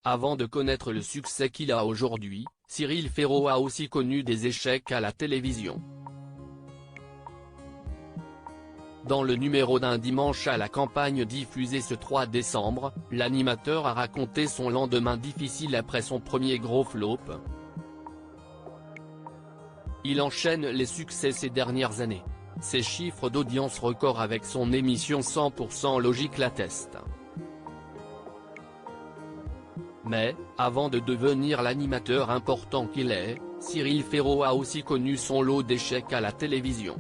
Avant de connaître le succès qu'il a aujourd'hui, Cyril Ferraud a aussi connu des échecs à la télévision. Dans le numéro d'Un dimanche à la campagne diffusé ce 3 décembre, l'animateur a raconté son lendemain difficile après son premier gros flop. Il enchaîne les succès ces dernières années. Ses chiffres d'audience records avec son émission 100% Logique l'attestent. Mais, avant de devenir l'animateur important qu'il est, Cyril Ferraud a aussi connu son lot d'échecs à la télévision.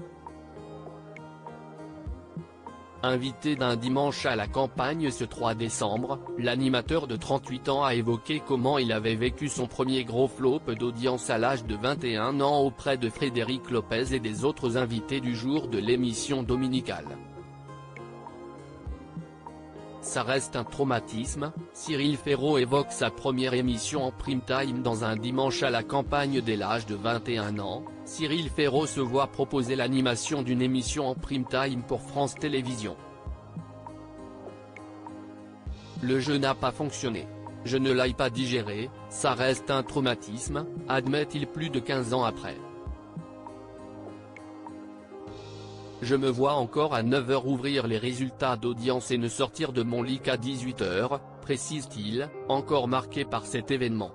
Invité d'Un dimanche à la campagne ce 3 décembre, l'animateur de 38 ans a évoqué comment il avait vécu son premier gros flop d'audience à l'âge de 21 ans auprès de Frédéric Lopez et des autres invités du jour de l'émission dominicale. Ça reste un traumatisme, Cyril Ferraud évoque sa première émission en prime time dans Un dimanche à la campagne dès l'âge de 21 ans. Cyril Ferraud se voit proposer l'animation d'une émission en prime time pour France Télévisions. Le jeu n'a pas fonctionné. Je ne l'ai pas digéré, ça reste un traumatisme, admet-il plus de 15 ans après. Je me vois encore à 9h ouvrir les résultats d'audience et ne sortir de mon lit qu'à 18h, précise-t-il, encore marqué par cet événement.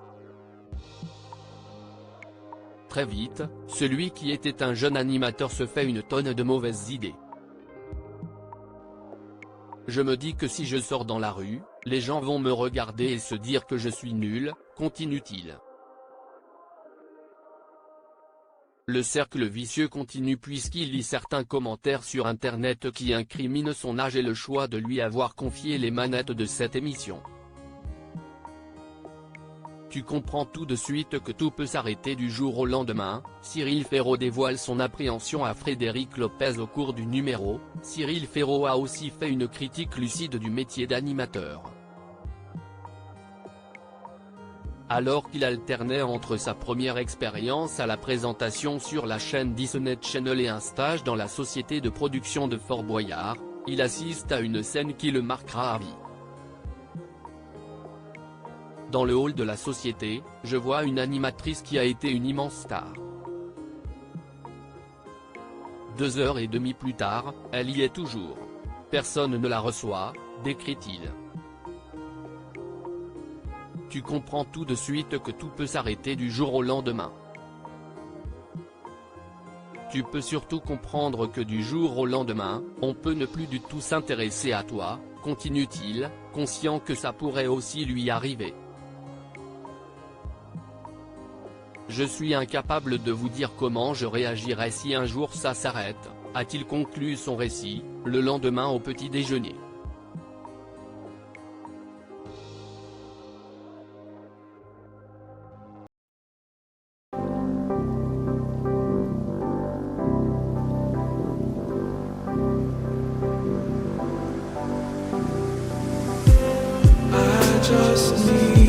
Très vite, celui qui était un jeune animateur se fait une tonne de mauvaises idées. Je me dis que si je sors dans la rue, les gens vont me regarder et se dire que je suis nul, continue-t-il. Le cercle vicieux continue puisqu'il lit certains commentaires sur internet qui incriminent son âge et le choix de lui avoir confié les manettes de cette émission. Tu comprends tout de suite que tout peut s'arrêter du jour au lendemain, Cyril Ferraud dévoile son appréhension à Frédéric Lopez au cours du numéro. Cyril Ferraud a aussi fait une critique lucide du métier d'animateur. Alors qu'il alternait entre sa première expérience à la présentation sur la chaîne Disney Channel et un stage dans la société de production de Fort Boyard, il assiste à une scène qui le marquera à vie. Dans le hall de la société, je vois une animatrice qui a été une immense star. 2h30 plus tard, elle y est toujours. Personne ne la reçoit, décrit-il. Tu comprends tout de suite que tout peut s'arrêter du jour au lendemain. Tu peux surtout comprendre que du jour au lendemain, on peut ne plus du tout s'intéresser à toi, continue-t-il, conscient que ça pourrait aussi lui arriver. Je suis incapable de vous dire comment je réagirais si un jour ça s'arrête, a-t-il conclu son récit, le lendemain au petit déjeuner. I just need